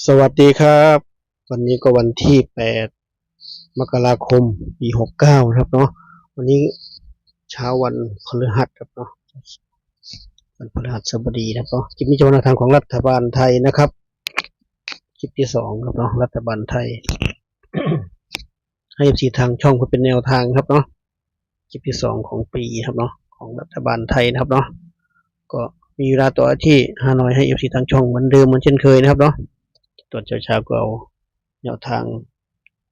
สวัสดีครับวันนี้ก็วันที่8 มกราคมปี69ครับเนาะวันนี้เช้าวันพฤหัสครับเนาะวันพฤหัสบดีครับเนาะคลิปนี้จะเป็นแนวทางของรัฐบาลไทยนะครับคลิปที่2ครับเนาะรัฐบาลไทย ให้สีทางช่องเพื่อเป็นแนวทางครับเนาะคลิปที่2ของปีครับเนาะของรัฐบาลไทยนะครับเนาะก็มีเวลาต่อที่ฮานอยให้สีทางช่องเหมือนเดิมเหมือนเช่นเคยนะครับเนาะตอนเช้าก็เอาแนวทาง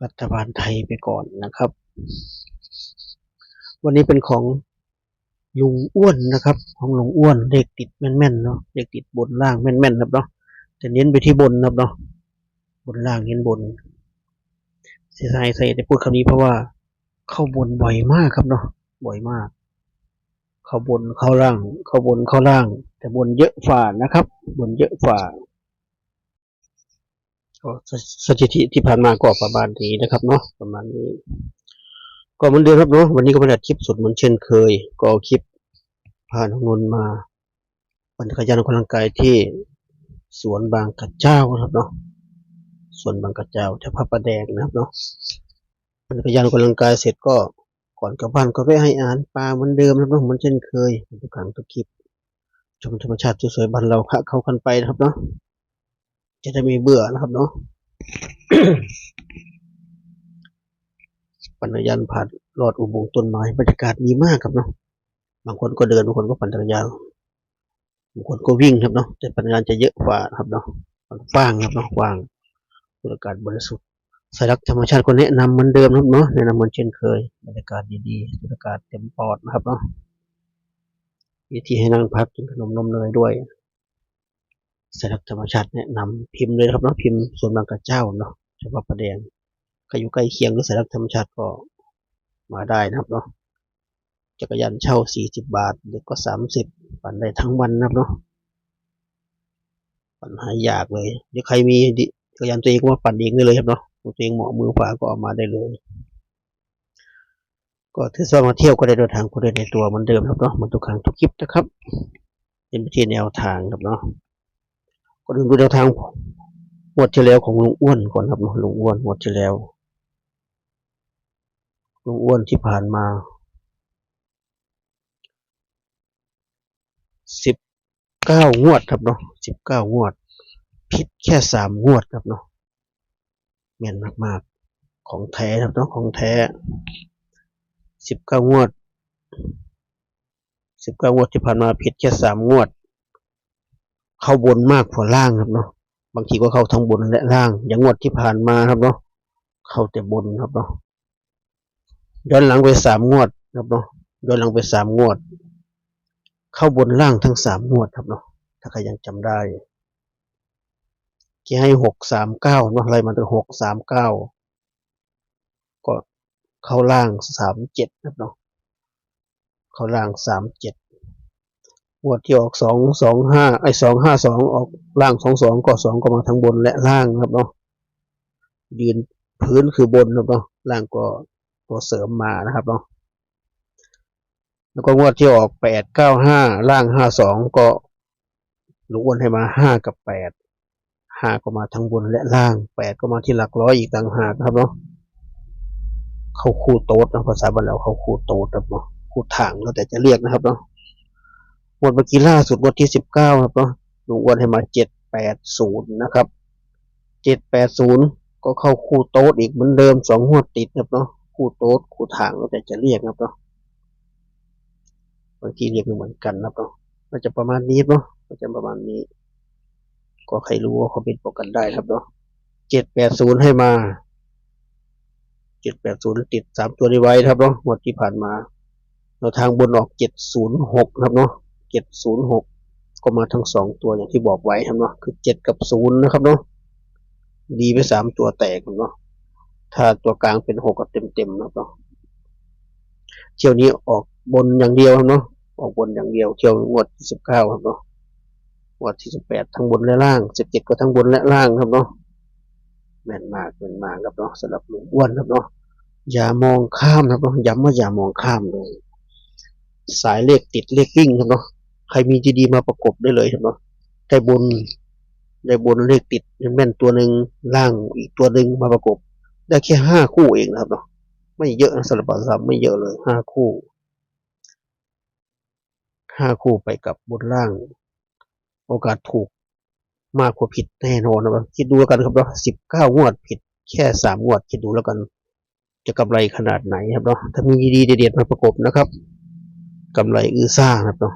รัฐบาลไทยไปก่อนนะครับวันนี้เป็นของลุงอ้วนนะครับของลุงอ้วนเลขติดแม่นๆเนาะเลขติดบนล่างแม่นๆครับเนาะแต่เน้นไปที่บนครับเนาะบนล่างเน้นบนเสียดายใส่แต่พูดคำนี้เพราะว่าเข้าบนบ่อยมากครับเนาะบ่อยมากเข้าบนเข้าล่างเข้าบนเข้าล่างแต่บนเยอะฝ่านะครับบนเยอะฝ่าสถิติที่ผ่านมาก็ประมาณนี้นะครับเนาะประมาณนี้ก็เหมือนเดิมครับเนาะวันนี้ก็มาดัดคลิปสดเหมือนเช่นเคยก็เอาคลิปผ่านของนนมาปั่นจักรยานออกกำลังกายที่สวนบางกระเจ้าครับเนาะสวนบางกระเจ้าที่พระประแดงนะครับเนาะปั่นจักรยานออกกำลังกายเสร็จก็ก่อนกลับบ้านก็แวะให้อาหารปลาเหมือนเดิมนะครับเนาะเหมือนเช่นเคยทุกครั้งทุกคลิปชมธรรมชาติสวยๆบ้านเราเข้ากันไปนะครับเนาะจะได้ไม่เบื่อนะครับเนาะ ปั่นจักรยานผ่านลอดอุโมงค์ต้นไม้บรรยากาศดีมากครับเนาะบางคนก็เดินบางคนก็ปั่นจักรยานบางคนก็วิ่งครับเนาะแต่ปั่นจักรยานจะเยอะกว่าครับเนาะกว้างครับเนาะกว้างบรรยากาศบริสุทธิ์สายรักธรรมชาติก็แนะนำเหมือนเดิมครับเนาะแนะนำเหมือนเช่นเคยบรรยากาศดีๆบรรยากาศเต็มปอดนะครับเนาะวิธีให้นั่งพักกินขนมนมเนยด้วยสายรักธรรมชาติแนะนำพิมพ์เลยครับเนาะพิมพ์สวนบางกระเจ้าเนาะเฉพาะประแดงใครอยู่ใกล้เคียงหรือสายรักธรรมชาติก็มาได้นะครับเนาะจักรยานเช่า40 บาทเด็กก็30ปั่นได้ทั้งวันนะครับเนาะปั่นหายากเลยเดี๋ยวใครมีจักรยานตัวเองก็มาปั่นเองได้เลยครับเนาะตัวเองเหมาะมือขวาก็เอามาได้เลยก็ถือว่ามาเที่ยวก็ได้เดินทางก็ได้ในตัวเหมือนเดิมครับเนาะเหมือนทุกครั้งทุกคลิปนะครับเป็นวิธีแนวทางครับเนาะก็ดูแนวทางงวดที่แล้วของลุงอ้วนก่อนครับเนาะลุงอ้วนงวดที่แล้วลุงอ้วนที่ผ่านมา19 งวดครับเนาะ19 งวดผิดแค่3 งวดครับเนาะแม่นมากๆของแท้ครับเนาะของแท้19 งวดที่ผ่านมาผิดแค่3 งวดเข้าบนมากกว่าล่างครับเนาะบางทีก็เข้าทั้งบนและล่างอย่างงวดที่ผ่านมาครับเนาะเข้าแต่บนครับเนาะย้อนหลังไป3 งวดครับเนาะย้อนหลังไป3 งวดเข้าบนล่างทั้ง3 งวดครับเนาะถ้าใครยังจำได้ที่ให้639เนาะอะไรมาถึง639ก็เข้าล่าง37ครับเนาะเข้าล่าง37งวดที่ออก225252ออกล่าง22ก็2ก็มาทั้งบนและล่างครับเนาะยืนพื้นคือบนครับเนาะล่างก็ตัวเสริมมานะครับเนาะแล้วก็งวดที่ออก895ล่าง52ก็ลุงอ้วนให้มา5กับ8 5ก็มาทั้งบนและล่าง8ก็มาที่หลักร้อยอีกต่างหากครับเนาะเข้าคู่โต๊ดนะภาษาบ้านเราเข้าคู่โต๊ดครับเนาะคู่ถ่างแล้วแต่จะเรียกนะครับเนาะงวดเมื่อกี้ล่าสุดงวดที่19ครับเนาะลุงอ้วนให้มา780นะครับ780ก็เข้าคู่โต๊ดอีกเหมือนเดิม2 งวดติดครับเนาะคู่โต๊ดคู่ถ่างแล้วแต่จะเรียกครับเนาะบางทีเรียกไม่เหมือนกันนะครับเนาะก็จะประมาณนี้เนาะก็จะประมาณนี้ก็ใครรู้ว่าคอมเมนต์บอกกันได้ครับเนาะ780ให้มา780ติด3ตัวนี้ไว้ครับเนาะงวดที่ผ่านมาเราทางบนออก706ครับเนาะ706ก็มาทั้ง2ตัวอย่างที่บอกไว้ครับเนาะคือ7กับ0นะครับเนาะดีไป3ตัวแตกเนาะถ้าตัวกลางเป็น6ก็เต็มๆนะครับเนาะเที่ยวนี้ออกบนอย่างเดียวครับเนาะออกบนอย่างเดียวเที่ยวงวดที่19ครับเนาะงวดที่18ทั้งบนและล่าง17ก็ทั้งบนและล่างครับเนาะแม่นมากครับเนาะสำหรับลุงอ้วนครับเนาะอย่ามองข้ามครับเนาะย้ำว่าอย่ามองข้ามเลยสายเลขติดเลขวิ่งครับเนาะใครมีดีๆมาประกบได้เลยครับเนาะแต่ ได้บนเลขติดแม่นตัวหนึ่งล่างอีกตัวหนึ่งมาประกบได้แค่5 คู่เองนะครับเนาะไม่เยอะนะสำหรับบ่าวสามไม่เยอะเลย5 คู่ไปกับบนล่างโอกาสถูกมากกว่าผิดแน่นอนนะครับคิดดูแล้วกันครับเนาะ19 งวดผิดแค่3 งวดคิดดูแล้วกันจะกำไรขนาดไหนครับเนาะถ้ามีดีเด็ดๆมาประกบนะครับกำไรอื้อซ่าครับเนาะ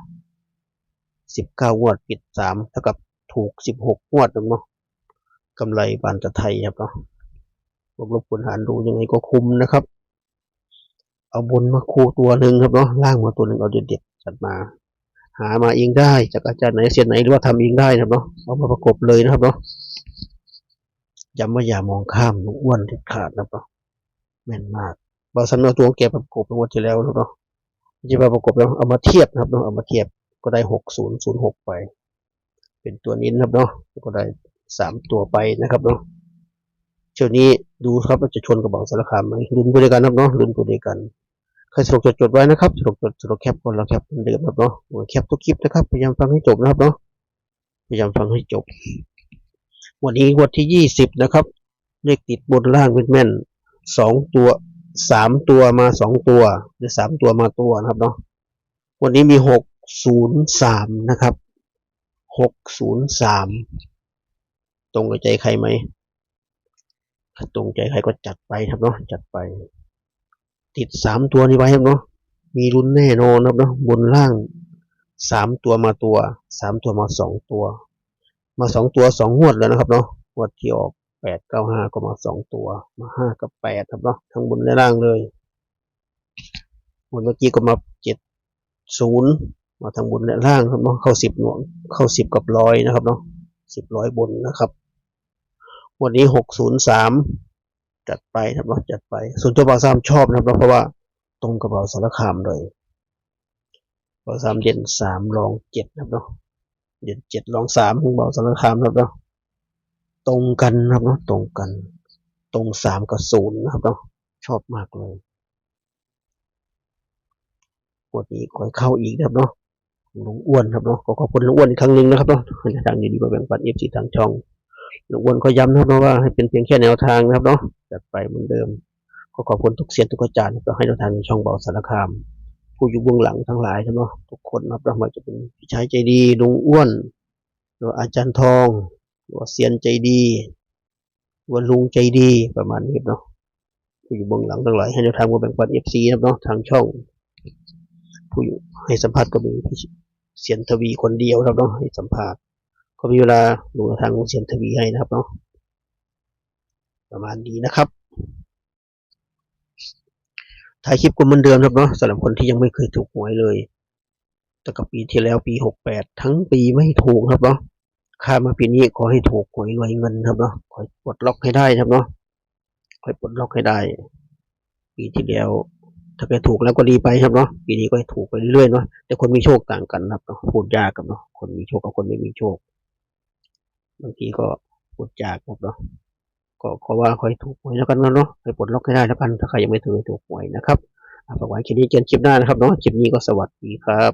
19 งวดผิด3เท่ากับถูก16 งวดเนาะกำไรบานตะไทยครับเนาะลบคูณหารดูยังไงก็คุ้มนะครับเอาบนมาคู่ตัวหนึ่งครับเนาะล่างมาตัวหนึ่งเอาเด็ดๆจัดมาหามาเองได้จากอาจารย์ไหนเซียนไหนหรือว่าทำเองได้นะครับเนาะเอามาประกบเลยนะครับเนาะย้ำว่าอย่ามองข้ามลุงอ้วนเด็ดขาดนะครับเนาะแม่นมากบางสันเอาตัวแกประกบงวดที่แล้วนะครับเนาะจะมาประกบแล้วเอามาเทียบนะครับเนาะเอามาเทียบก็ได้6006ไปเป็นตัวนี้นะครับเนาะก็ได้3 ตัวไปนะครับเนาะเที่ยวนี้ดูครับว่าจะชนกับบ่าวสารคามไหมลุ้นไปด้วยกันนะครับเนาะลุ้นไปด้วยกันใครสะดวกจดไว้นะครับสะดวกแคปก่อนเราแคปเหมือนเดิมครับเนาะแคปทุกคลิปนะครับพยายามฟังให้จบนะครับเนาะพยายามฟังให้จบวันนี้วันที่20นะครับเลขติดบนล่างเป็นแม่น2 ตัว3 ตัวมา2 ตัวหรือ3 ตัวมาตัวนะครับเนาะวันนี้มี603นะครับ603ตรงกับใจใครไหมตรงใจใครก็จัดไปครับเนาะจัดไปติด3 ตัวนี้ไว้ครับเนาะมีลุ้นแน่นอนครับเนาะบนล่าง3 ตัวมาตัว3 ตัวมา2 ตัวมา2 ตัว2 งวดแล้วนะครับเนาะงวดที่ออก895ก็มา2 ตัวมา5กับ8ครับเนาะทั้งบนและล่างเลยงวดเมื่อกี้ก็มา70มาทั้งบนและล่างครับเนาะเข้า10หน่วงเข้า10กับ100นะครับเนาะ10 100บนนะครับวันนี้603จัดไปครับเนาะจัดไปส่วนตัวบ่าวสามชอบนะครับเพราะว่าตรงกับบ่าวสารคามเลยบ่าวสามเด่น3รอง7ครับเนาะเด่น7รอง3ของบ่าวสารคามครับเนาะตรงกันครับเนาะตรงกันตรง3กับ0นะครับเนาะชอบมากเลยวันนี้ขอเข้าอีกนะครับเนาะลุงอ้วนครับเนาะขอบคุณลุงอ้วนอีกครั้งหนึ่งนะครับเนาะให้ทางดีๆมาแบ่งปันFCทางช่องลุงอ้วนก็ย้ำนะครับว่าให้เป็นเพียงแค่แนวทางนะครับเนาะจัดไปเหมือนเดิมก็ขอบคุณทุกเสียงทุกอาจารย์ที่ให้แนวทางในช่องบ่าวสารคามผู้อยู่เบื้องหลังทั้งหลายครับเนาะทุกคนนะครับไม่ว่าจะเป็นพี่ชายใจดีลุงอ้วนหรืออาจารย์ทองหรือเซียนใจดีว่าลุงใจดีประมาณนี้เนาะผู้อยู่เบื้องหลังทั้งหลายให้แนวทางมาแบ่งปัน FC นะครับเนาะทางช่องผู้อยู่ให้สัมภาษณ์ก็มีเสียนทวีคนเดียวครับเนาะให้สัมภาษณ์ก็มีเวลาดูทางเสียนทวีให้นะครับเนาะประมาณนี้นะครับถ่ายคลิปก็เหมือนเดิมครับเนาะสำหรับคนที่ยังไม่เคยถูกหวยเลยแต่กับปีที่แล้วปี68ทั้งปีไม่ถูกครับเนาะข้ามาปีนี้ขอให้ถูกหวยรวยเงินครับเนาะขอปลดล็อกให้ได้ครับเนาะขอปลดล็อกให้ได้ปีที่แล้วถ้าไปถูกแล้วก็ดีไปครับเนาะปีนี้ก็ให้ถูกไปเรื่อยๆเนาะแต่คนมีโชคต่างกันครับเนาะพูดยากครับเนาะคนมีโชคกับคนไม่มีโชคบางทีก็พูดยากครับเนาะก็ขอว่าขอให้ถูกหวยแล้วกันเนาะให้ปลดล็อกให้ได้แล้วกันถ้าใครยังไม่ถูกหวยนะครับฝากไว้คลิปนี้เจอกันคลิปหน้านะครับเนาะคลิปนี้ก็สวัสดีครับ